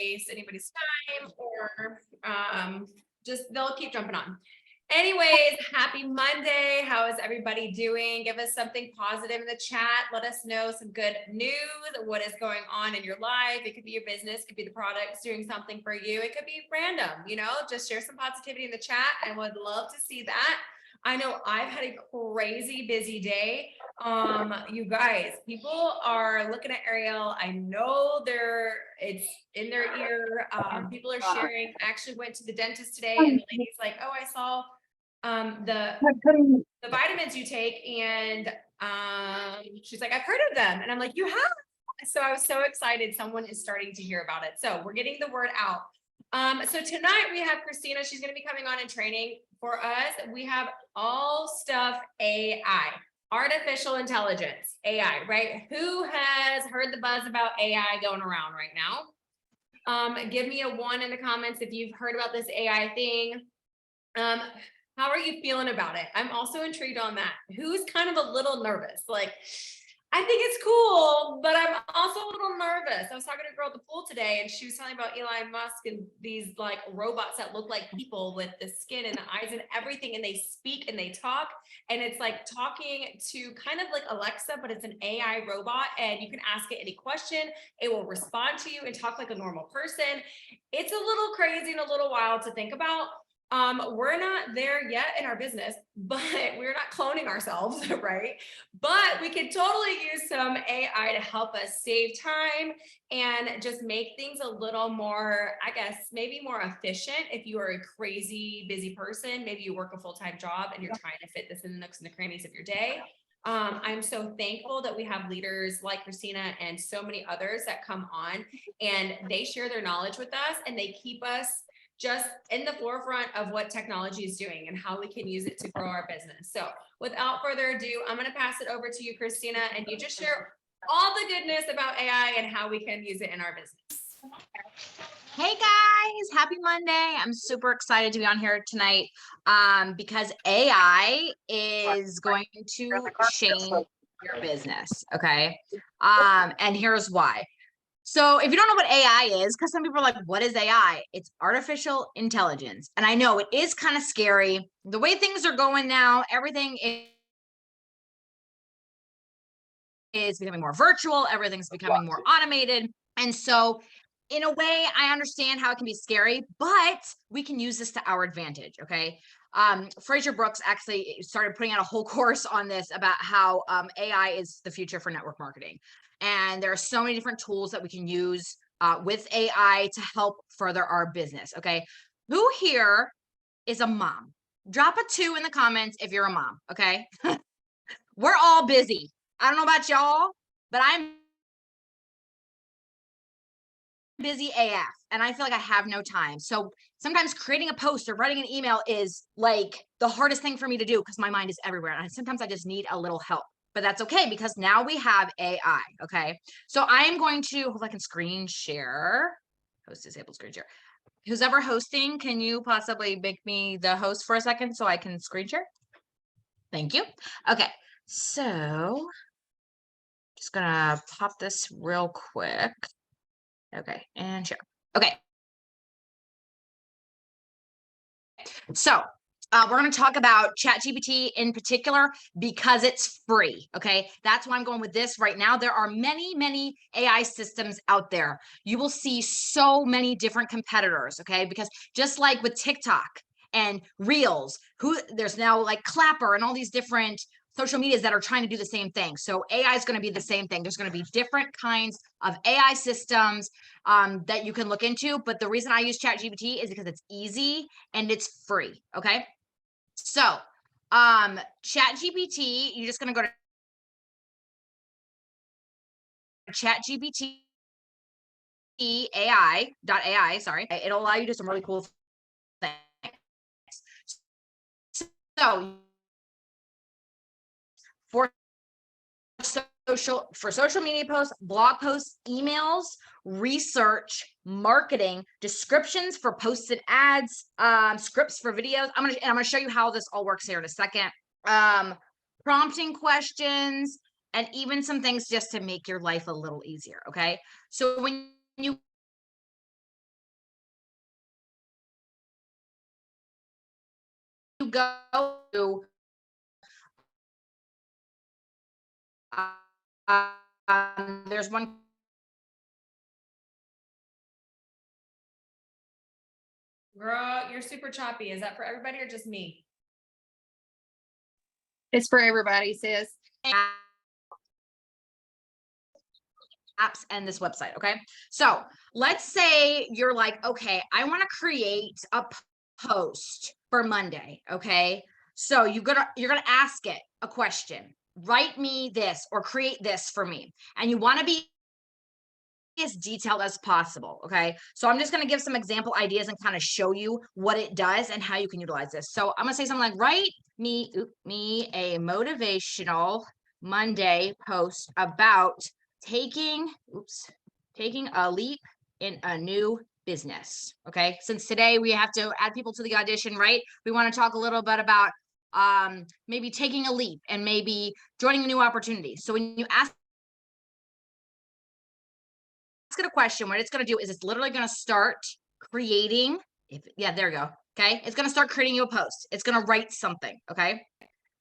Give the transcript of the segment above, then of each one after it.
waste anybody's time or just they'll keep jumping on. Anyways, happy Monday. How is everybody doing? Give us something positive in the chat. Let us know some good news. What is going on in your life? It could be your business, it could be the products doing something for you. It could be random, just share some positivity in the chat. I would love to see that. I know I've had a crazy busy day. You guys, people are looking at Ariel. I know it's in their ear. People are sharing. I actually went to the dentist today and the lady's like, oh, I saw the vitamins you take, and she's like, I've heard of them, and I'm like, you have? So I was so excited. Someone is starting to hear about it, so we're getting the word out. So tonight we have Christina. She's going to be coming on and training for us. We have all stuff AI, artificial intelligence, AI, right? Who has heard the buzz about AI going around right now? Give me a 1 in the comments if you've heard about this AI thing. How are you feeling about it? I'm also intrigued on that. Who's kind of a little nervous? Like, I think it's cool, but I'm also a little nervous. I was talking to a girl at the pool today, and she was telling about Elon Musk and these like robots that look like people with the skin and the eyes and everything, and they speak and they talk, and it's like talking to kind of like Alexa, but it's an AI robot, and you can ask it any question. It will respond to you and talk like a normal person. It's a little crazy and a little wild to think about. We're not there yet in our business, but we're not cloning ourselves, right? But we could totally use some AI to help us save time and just make things a little more, I guess, maybe more efficient. If you are a crazy busy person, maybe you work a full-time job and you're trying to fit this in the nooks and the crannies of your day. I'm so thankful that we have leaders like Christina and so many others that come on and they share their knowledge with us, and they keep us just in the forefront of what technology is doing and how we can use it to grow our business. So without further ado, I'm going to pass it over to you, Christina, and you just share all the goodness about AI and how we can use it in our business. Hey guys, happy Monday. I'm super excited to be on here tonight because AI is going to change your business, okay? And here's why. So if you don't know what AI is, because some people are like, what is AI? It's artificial intelligence. And I know it is kind of scary. The way things are going now, everything is becoming more virtual. Everything's becoming more automated. And so in a way, I understand how it can be scary, but we can use this to our advantage, okay? Fraser Brooks actually started putting out a whole course on this about how AI is the future for network marketing. And there are so many different tools that we can use with AI to help further our business, okay? Who here is a mom? Drop a 2 in the comments if you're a mom, okay? We're all busy. I don't know about y'all, but I'm busy AF and I feel like I have no time. So sometimes creating a post or writing an email is like the hardest thing for me to do because my mind is everywhere. And sometimes I just need a little help. But that's okay because now we have AI, okay? So I am going to, hope I can screen share. Host disabled screen share. Who's ever hosting, can you possibly make me the host for a second so I can screen share? Thank you. Okay, so just gonna pop this real quick. Okay, and share. Okay. So we're going to talk about ChatGPT in particular because it's free. Okay, that's why I'm going with this right now. There are many, many AI systems out there. You will see so many different competitors. Okay, because just like with TikTok and Reels, there's now like Clapper and all these different social medias that are trying to do the same thing. So AI is going to be the same thing. There's going to be different kinds of AI systems that you can look into. But the reason I use ChatGPT is because it's easy and it's free. Okay. So ChatGPT, you're just going to go to ChatGPT AI.ai, sorry. It'll allow you to do some really cool things. So for social media posts, blog posts, emails, research, marketing, descriptions for posted ads, scripts for videos. I'm gonna show you how this all works here in a second. Prompting questions, and even some things just to make your life a little easier. Okay. So when you go to there's one. Girl, you're super choppy. Is that for everybody or just me? It's for everybody, sis. Apps and this website. Okay. So let's say you're like, okay, I want to create a post for Monday. Okay. So you're going to ask it a question, write me this or create this for me. And you want to be as detailed as possible. Okay. So I'm just going to give some example ideas and kind of show you what it does and how you can utilize this. So I'm going to say something like, write me a motivational Monday post about taking a leap in a new business. Okay. Since today we have to add people to the audition, right? We want to talk a little bit about maybe taking a leap and maybe joining a new opportunity. So when you ask it a question, what it's going to do is it's literally going to start creating. There you go. Okay. It's going to start creating you a post. It's going to write something. Okay.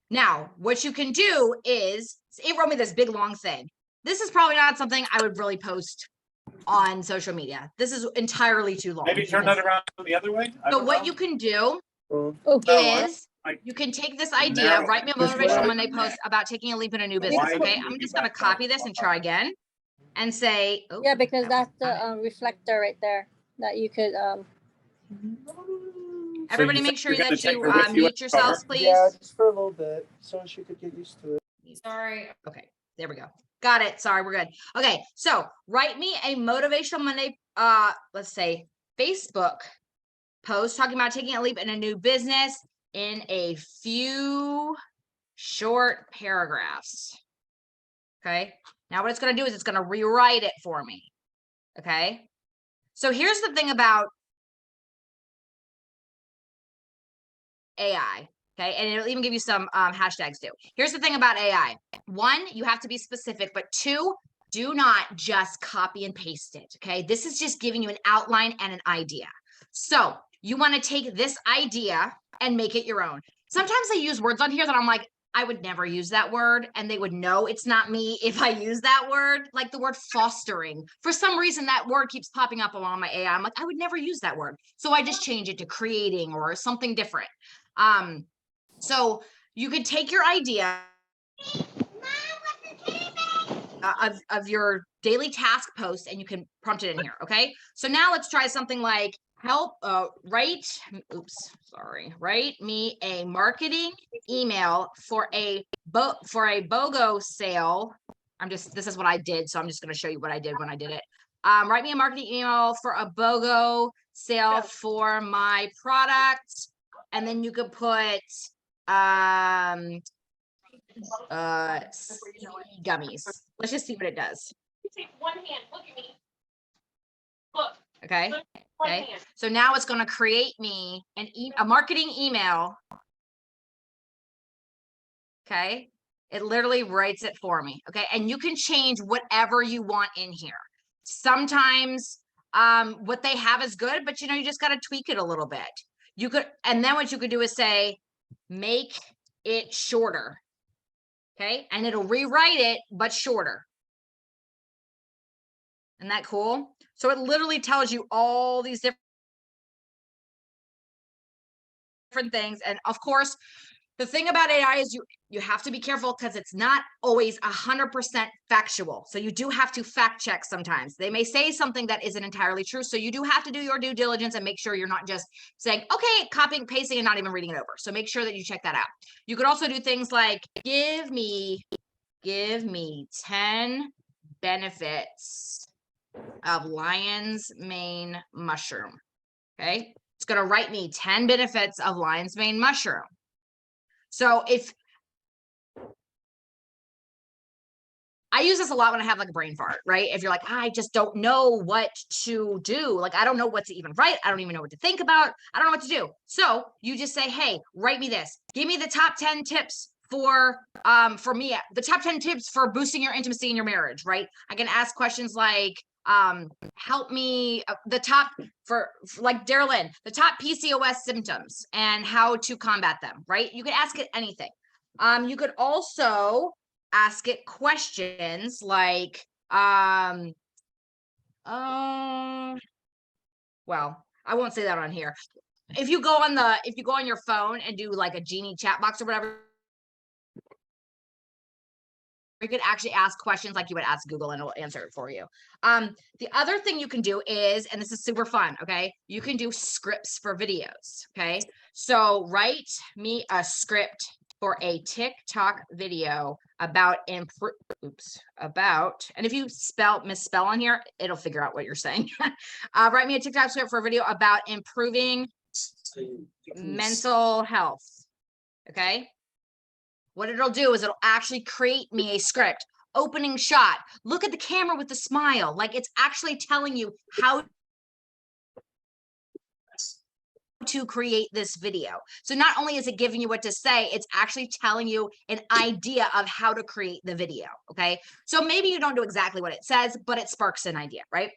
Now, what you can do is it wrote me this big long thing. This is probably not something I would really post on social media. This is entirely too long. Maybe turn that around the other way. So what you can do is you can take this idea, write me a motivational Monday post about taking a leap in a new business. Okay. I'm just going to copy this and try again and say, oh, yeah, because that's the reflector right there that you could everybody So make sure you're that gonna take you her with you mute at yourselves, cover? please. Yeah, just for a little bit, so she could get used to it. Sorry. Okay, there we go. Got it. Sorry, we're good. Okay, so write me a motivational Monday, let's say Facebook post talking about taking a leap in a new business in a few short paragraphs. Okay, now what it's going to do is it's going to rewrite it for me. Okay, so here's the thing about AI. Okay, and it'll even give you some hashtags too. Here's the thing about AI. One, you have to be specific, but two, do not just copy and paste it. Okay, this is just giving you an outline and an idea. So you want to take this idea and make it your own. Sometimes I use words on here that I'm like, I would never use that word, and they would know it's not me if I use that word, like the word fostering. For some reason, that word keeps popping up along my AI. I'm like, I would never use that word. So I just change it to creating or something different. So you could take your idea of your daily task post and you can prompt it in here. Okay. So now let's try something like write me a marketing email for a BOGO sale. This is what I did. So I'm just going to show you what I did when I did it. Write me a marketing email for a BOGO sale for my product. And then you could put gummies. Let's just see what it does. Take one hand. Look at me. Look. Okay. One Okay. hand. So now it's going to create me a marketing email. Okay. It literally writes it for me. Okay. And you can change whatever you want in here. Sometimes what they have is good, but you just got to tweak it a little bit. You could, and then what you could do is say, make it shorter. Okay. And it'll rewrite it, but shorter. Isn't that cool? So it literally tells you all these different things. And of course, the thing about AI is you have to be careful because it's not always 100% factual. So you do have to fact check sometimes. They may say something that isn't entirely true. So you do have to do your due diligence and make sure you're not just saying, okay, copying, pasting, and not even reading it over. So make sure that you check that out. You could also do things like give me 10 benefits of lion's mane mushroom. Okay. It's going to write me 10 benefits of lion's mane mushroom. So if I use this a lot when I have like a brain fart, right? If you're like, I just don't know what to do. Like, I don't know what to even write. I don't even know what to think about. I don't know what to do. So you just say, hey, write me this. Give me the top 10 tips for me, the top 10 tips for boosting your intimacy in your marriage, right? I can ask questions like, help me the top for like Darylyn, the top PCOS symptoms and how to combat them, right? You could ask it anything. You could also ask it questions like, well, I won't say that on here. If you go on your phone and do like a Genie chat box or whatever, you could actually ask questions like you would ask Google and it'll answer it for you. The other thing you can do is, and this is super fun, okay? You can do scripts for videos, okay? So write me a script for a TikTok video about and if you misspell on here, it'll figure out what you're saying. Write me a TikTok script for a video about improving mental health, okay? What it'll do is it'll actually create me a script. Opening shot. Look at the camera with the smile. Like it's actually telling you how to create this video. So not only is it giving you what to say, it's actually telling you an idea of how to create the video. Okay. So maybe you don't do exactly what it says, but it sparks an idea, right?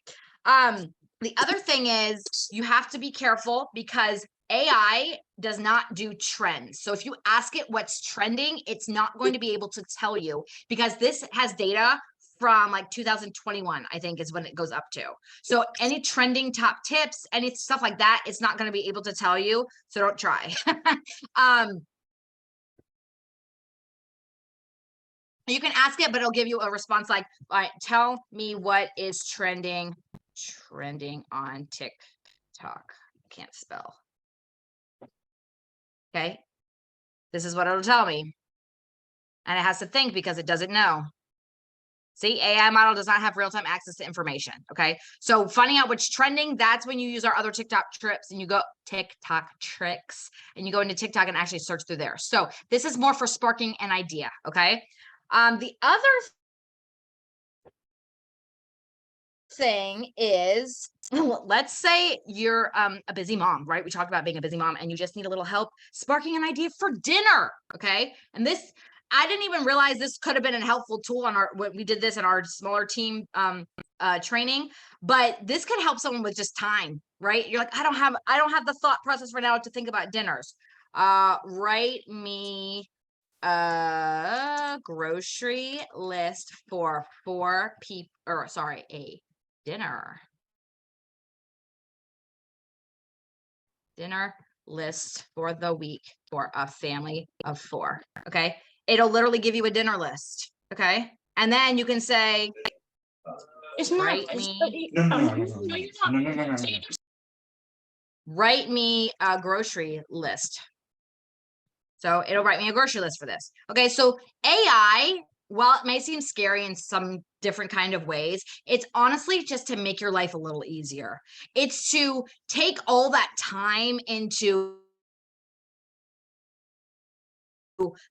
The other thing is you have to be careful because AI does not do trends. So if you ask it what's trending, it's not going to be able to tell you because this has data from like 2021, I think is when it goes up to. So any trending top tips, any stuff like that, it's not going to be able to tell you. So don't try. You can ask it, but it'll give you a response like, all right, tell me what is trending on TikTok. Can't spell. Okay. This is what it'll tell me. And it has to think because it doesn't know. See, AI model does not have real-time access to information. Okay. So finding out what's trending, that's when you use our other TikTok tricks and you go TikTok tricks and you go into TikTok and actually search through there. So this is more for sparking an idea. Okay. The other thing is, let's say you're a busy mom, right? We talked about being a busy mom and you just need a little help sparking an idea for dinner. Okay. And this, I didn't even realize this could have been a helpful tool on when we did this in our smaller team training, but this could help someone with just time, right? You're like, I don't have the thought process right now to think about dinners. Write me a grocery list for 4 people, or sorry, a dinner list for the week for a family of 4. Okay. It'll literally give you a dinner list. Okay. And then you can say, It's not. write It's me, write me a grocery list. So it'll write me a grocery list for this. Okay. So AI, while it may seem scary in some different kind of ways, it's honestly just to make your life a little easier. It's to take all that time into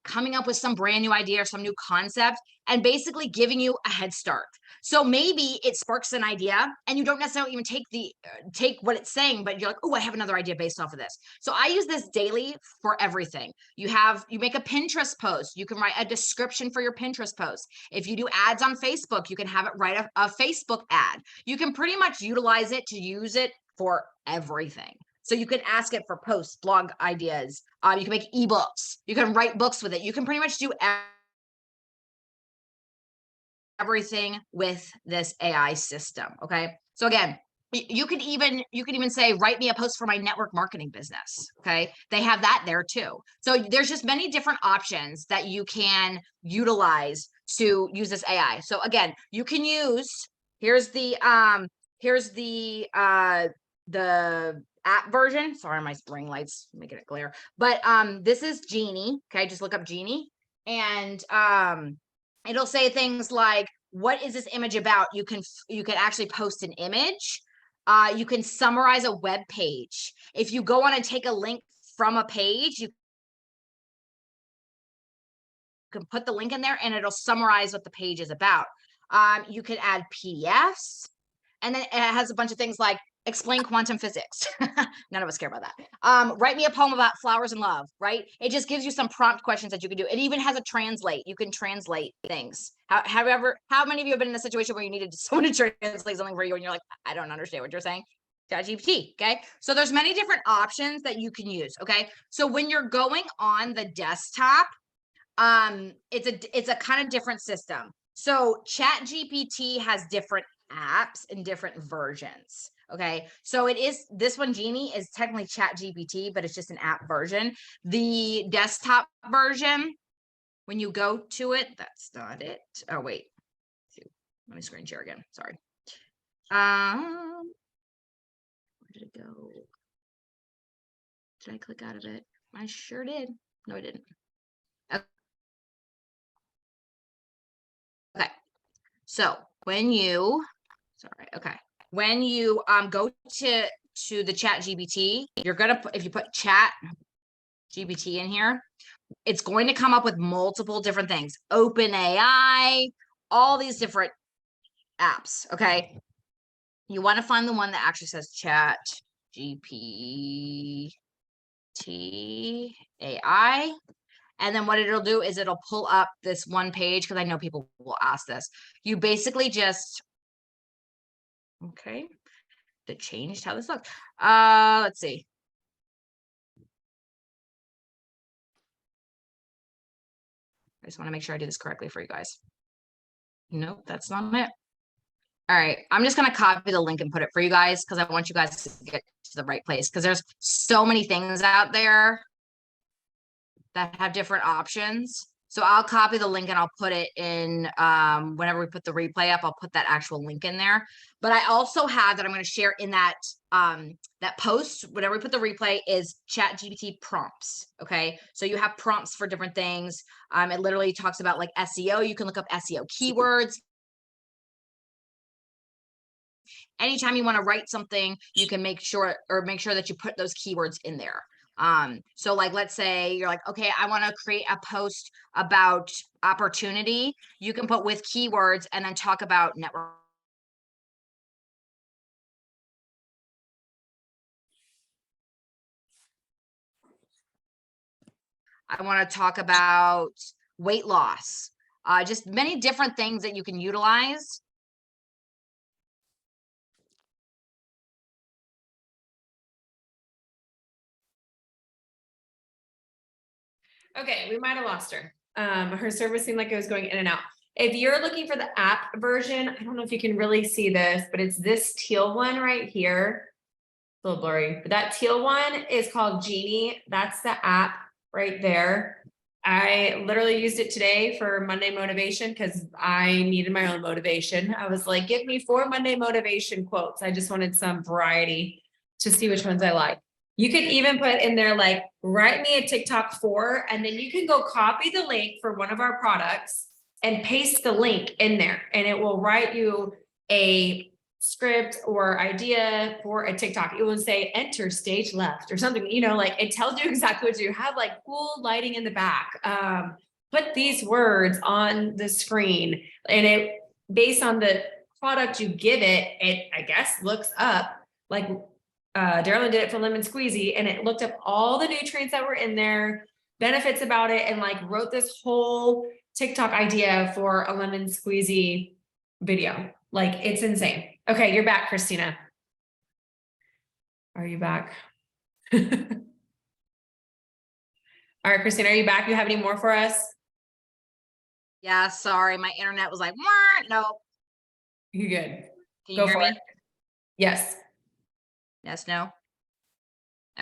coming up with some brand new idea or some new concept and basically giving you a head start. So maybe it sparks an idea and you don't necessarily even take what it's saying, but you're like, oh, I have another idea based off of this. So I use this daily for everything. You make a Pinterest post. You can write a description for your Pinterest post. If you do ads on Facebook, you can have it write a Facebook ad. You can pretty much utilize it to use it for everything. So you can ask it for posts, blog ideas. You can make ebooks. You can write books with it. You can pretty much do everything with this AI system. Okay. So again, you could even say, write me a post for my network marketing business. Okay. They have that there too. So there's just many different options that you can utilize to use this AI. So again, you can use, here's the app version. Sorry, my ring light's making it glare. But this is Genie. Okay, just look up Genie, and it'll say things like, "What is this image about?" You can actually post an image. You can summarize a web page. If you go on and take a link from a page, you can put the link in there, and it'll summarize what the page is about. You can add PDFs, and then it has a bunch of things like explain quantum physics. None of us care about that. Write me a poem about flowers and love, right? It just gives you some prompt questions that you can do. It even has a translate. You can translate things. However, how many of you have been in a situation where you needed someone to translate something for you and you're like, I don't understand what you're saying? ChatGPT, okay? So there's many different options that you can use, okay? So when you're going on the desktop, it's a kind of different system. So ChatGPT has different apps and different versions. Okay, so it is this one, Genie, is technically ChatGPT, but it's just an app version. The desktop version, when you go to it, that's not it. Oh wait, let me screen share again. Sorry. Where did it go? Did I click out of it? I sure did. No, I didn't. Okay, so when you, when you go to the Chat GPT, you're gonna put, if you put Chat GPT in here, it's going to come up with multiple different things. OpenAI, all these different apps. Okay, you want to find the one that actually says Chat GPT AI. And then what it'll do is it'll pull up this one page, because I know people will ask this. You basically just, okay, that changed how this looked. Let's see. I just want to make sure I do this correctly for you guys. Nope, that's not it. All right, I'm just going to copy the link and put it for you guys, because I want you guys to get to the right place, because there's so many things out there that have different options. So I'll copy the link and I'll put it in, whenever we put the replay up, I'll put that actual link in there. But I also have that I'm going to share in that, that post, whenever we put the replay, is ChatGPT prompts. Okay. So you have prompts for different things. It literally talks about like SEO. You can look up SEO keywords. Anytime you want to write something, you can make sure that you put those keywords in there. So like, let's say you're like, okay, I want to create a post about opportunity. You can put with keywords and then talk about network. I want to talk about weight loss, just many different things that you can utilize. Okay, we might have lost her. Her service seemed like it was going in and out. If you're looking for the app version, I don't know if you can really see this, but it's this teal one right here. It's a little blurry, but that teal one is called Genie. That's the app right there. I literally used it today for Monday motivation because I needed my own motivation. I was like, give me 4 Monday motivation quotes. I just wanted some variety to see which ones I like. You could even put in there, like, write me a TikTok 4, and then you can go copy the link for one of our products and paste the link in there, and it will write you a script or idea for a TikTok. It will say enter stage left or something, you know, like it tells you exactly what to do. Have like cool lighting in the back. Put these words on the screen, and it, based on the product you give it, it, I guess, looks up, like Darylyn did it for lemon squeezy, and it looked up all the nutrients that were in there, benefits about it, and like wrote this whole TikTok idea for a lemon squeezy video. Like, it's insane. Okay, you're back, Christina. Are you back? All right, Christina, are you back? You have any more for us? Yeah, sorry, my internet was like, no. You good? Can you Go hear for me? it. Yes. Yes, no.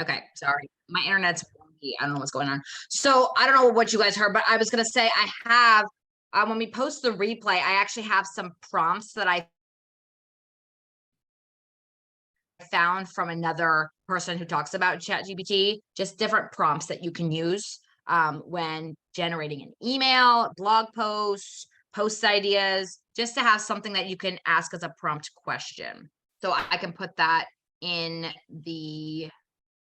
Okay, sorry, my internet's wonky. I don't know what's going on. So I don't know what you guys heard, but I was gonna say I have, when we post the replay, I actually have some prompts that I found from another person who talks about ChatGPT, just different prompts that you can use when generating an email, blog posts, post ideas, just to have something that you can ask as a prompt question. So I can put that in the,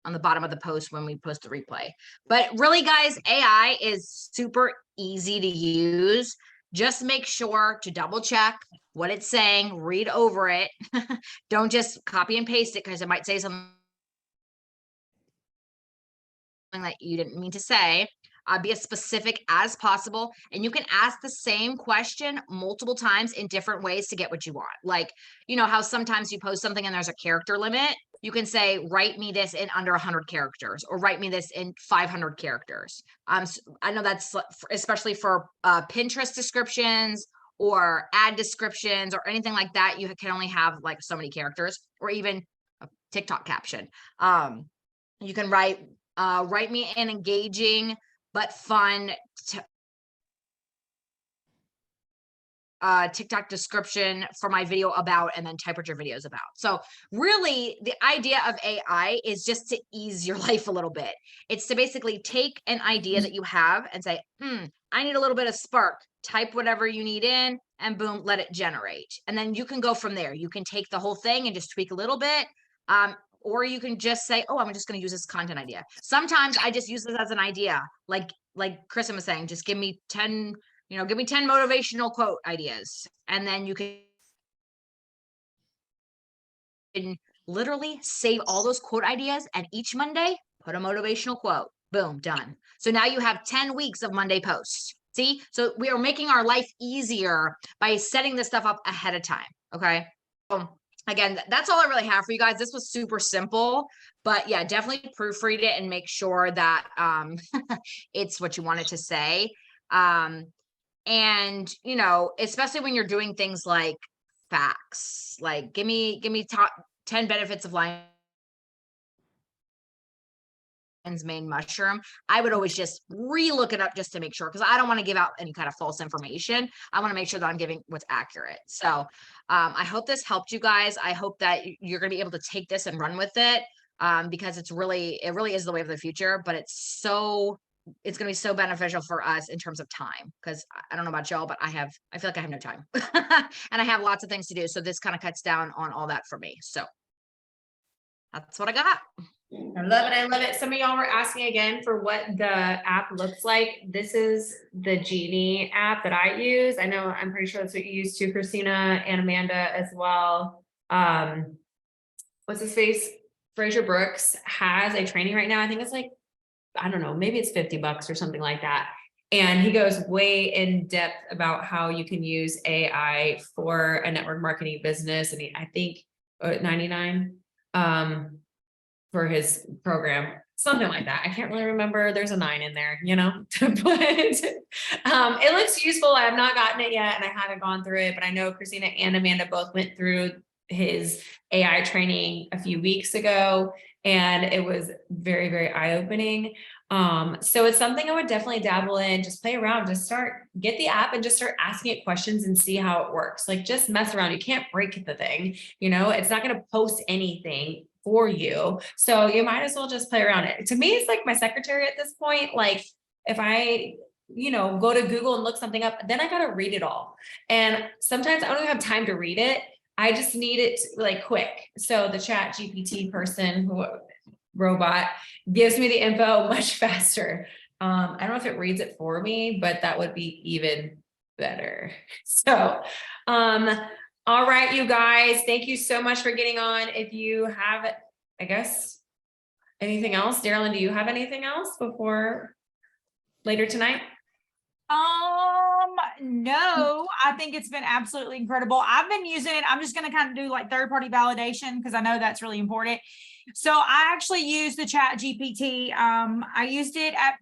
on the bottom of the post when we post the replay. But really, guys, AI is super easy to use. Just make sure to double check what it's saying, read over it. Don't just copy and paste it because it might say something that you didn't mean to say. Be as specific as possible. And you can ask the same question multiple times in different ways to get what you want. Like, you know how sometimes you post something and there's a character limit? You can say, write me this in under 100 characters, or write me this in 500 characters. I know that's especially for Pinterest descriptions or ad descriptions or anything like that. You can only have like so many characters, or even a TikTok caption. You can write me an engaging but fun TikTok description for my video about, and then type what your video is about. So really the idea of AI is just to ease your life a little bit. It's to basically take an idea that you have and say, I need a little bit of spark, type whatever you need in, and boom, let it generate. And then you can go from there. You can take the whole thing and just tweak a little bit. Or you can just say, oh, I'm just going to use this content idea. Sometimes I just use this as an idea. Like Kristen was saying, just give me 10 motivational quote ideas. And then you can literally save all those quote ideas, and each Monday, put a motivational quote. Boom, done. So now you have 10 weeks of Monday posts. See? So we are making our life easier by setting this stuff up ahead of time. Okay. Again, that's all I really have for you guys. This was super simple, but yeah, definitely proofread it and make sure that it's what you want it to say. And you know, especially when you're doing things like facts, like give me top 10 benefits of lion's mane mushroom. I would always just re-look it up just to make sure, because I don't want to give out any kind of false information. I want to make sure that I'm giving what's accurate. So I hope this helped you guys. I hope that you're going to be able to take this and run with it, because it really is the way of the future. But it's going to be so beneficial for us in terms of time, because I don't know about y'all, but I feel like I have no time and I have lots of things to do. So this kind of cuts down on all that for me. So that's what I got. I love it. I love it. Some of y'all were asking again for what the app looks like. This is the Genie app that I use. I know, I'm pretty sure that's what you use too, Christina and Amanda as well. What's his face? Fraser Brooks has a training right now. I think it's like, I don't know, maybe it's $50 or something like that. And he goes way in depth about how you can use AI for a network marketing business. And I think 99 for his program, something like that. I can't really remember. There's a 9 in there, you know, but it looks useful. I have not gotten it yet and I haven't gone through it, but I know Christina and Amanda both went through his AI training a few weeks ago, and it was very, very eye-opening. So it's something I would definitely dabble in, just play around, just get the app and just start asking it questions and see how it works. Like, just mess around. You can't break the thing, you know, it's not going to post anything for you. So you might as well just play around it. To me, it's like my secretary at this point. Like, if I, you know, go to Google and look something up, then I got to read it all. And sometimes I don't even have time to read it. I just need it like quick. So the Chat GPT robot gives me the info much faster. I don't know if it reads it for me, but that would be even better. So, all right, you guys, thank you so much for getting on. If you have, I guess, anything else, Darylyn, do you have anything else before later tonight? No, I think it's been absolutely incredible. I've been using it. I'm just going to kind of do like third-party validation because I know that's really important. So I actually use the Chat GPT. I used it at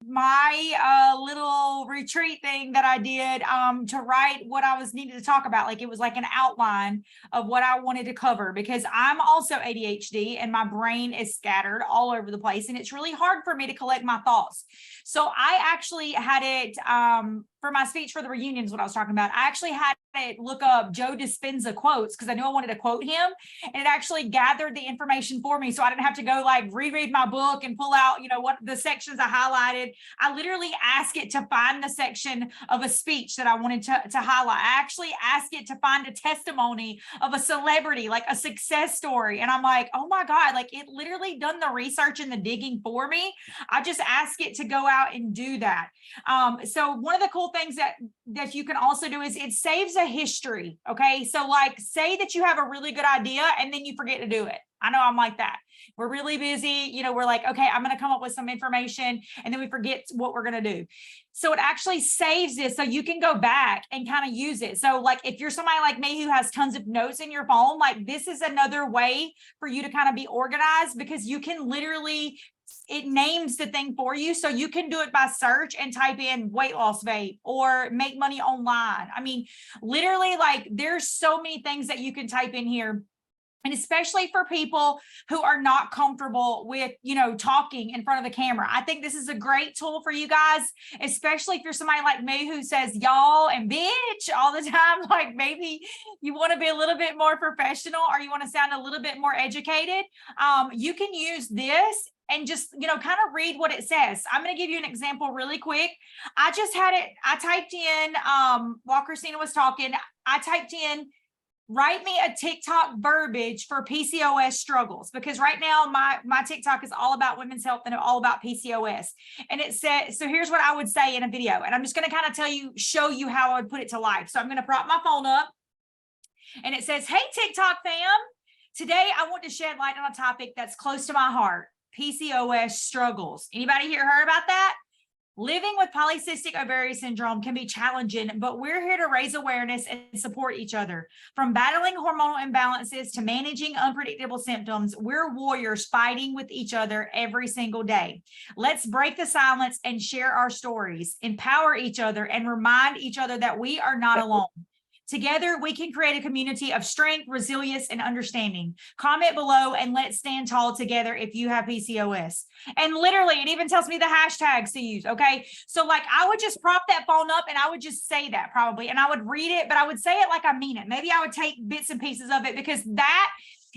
my little retreat thing that I did to write what I was needed to talk about. Like, it was like an outline of what I wanted to cover, because I'm also ADHD and my brain is scattered all over the place, and it's really hard for me to collect my thoughts. So I actually had it for my speech for the reunion is what I was talking about. I actually had it look up Joe Dispenza quotes because I knew I wanted to quote him, and it actually gathered the information for me. So I didn't have to go like reread my book and pull out, you know, what the sections I highlighted. I literally asked it to find the section of a speech that I wanted to highlight. I actually asked it to find a testimony of a celebrity, like a success story. And I'm like, oh my God, like it literally done the research and the digging for me. I just asked it to go out and do that. So one of the cool things that you can also do is it saves a history. Okay. So like say that you have a really good idea and then you forget to do it. I know I'm like that. We're really busy. You know, we're like, okay, I'm going to come up with some information and then we forget what we're going to do. So it actually saves this so you can go back and kind of use it. So like if you're somebody like me who has tons of notes in your phone, like this is another way for you to kind of be organized, because you can literally, it names the thing for you. So you can do it by search and type in weight loss vape or make money online. I mean, literally, like there's so many things that you can type in here. And especially for people who are not comfortable with, you know, talking in front of the camera. I think this is a great tool for you guys, especially if you're somebody like me who says y'all and bitch all the time. Like maybe you want to be a little bit more professional or you want to sound a little bit more educated. You can use this and just, you know, kind of read what it says. I'm going to give you an example really quick. I just had it, I typed in, while Christina was talking, I typed in, write me a TikTok verbiage for PCOS struggles, because right now my TikTok is all about women's health and all about PCOS. And it said, so here's what I would say in a video. And I'm just going to kind of show you how I would put it to life. So I'm going to prop my phone up and it says, hey, TikTok fam, today I want to shed light on a topic that's close to my heart, PCOS struggles. Anybody here heard about that? Living with polycystic ovarian syndrome can be challenging, but we're here to raise awareness and support each other. From battling hormonal imbalances to managing unpredictable symptoms, we're warriors fighting with each other every single day. Let's break the silence and share our stories, empower each other, and remind each other that we are not alone. Together, we can create a community of strength, resilience, and understanding. Comment below and let's stand tall together if you have PCOS. And literally, it even tells me the hashtags to use, okay? So like I would just prop that phone up and I would just say that probably, and I would read it, but I would say it like I mean it. Maybe I would take bits and pieces of it, because that,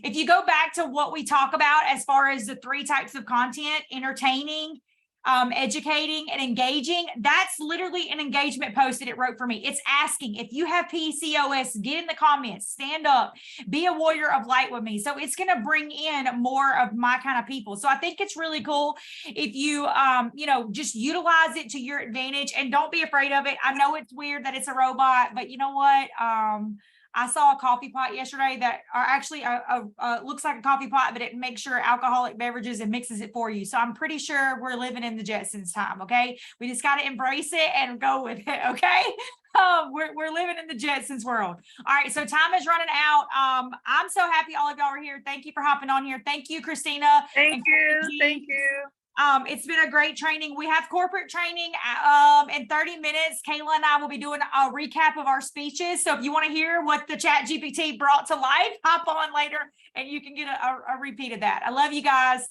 if you go back to what we talk about as far as the 3 types of content, entertaining, educating, and engaging, that's literally an engagement post that it wrote for me. It's asking, if you have PCOS, get in the comments, stand up, be a warrior of light with me. So it's going to bring in more of my kind of people. So I think it's really cool if you, you know, just utilize it to your advantage and don't be afraid of it. I know it's weird that it's a robot, but you know what? I saw a coffee pot yesterday that are actually looks like a coffee pot, but it makes sure alcoholic beverages and mixes it for you. So I'm pretty sure we're living in the Jetsons time. Okay. We just got to embrace it and go with it. Okay. We're living in the Jetsons world. All right. So time is running out. I'm so happy all of y'all are here. Thank you for hopping on here. Thank you, Christina. Thank you. Thank you. It's been a great training. We have corporate training in 30 minutes. Kayla and I will be doing a recap of our speeches. So if you want to hear what the Chat GPT brought to life, hop on later and you can get a repeat of that. I love you guys.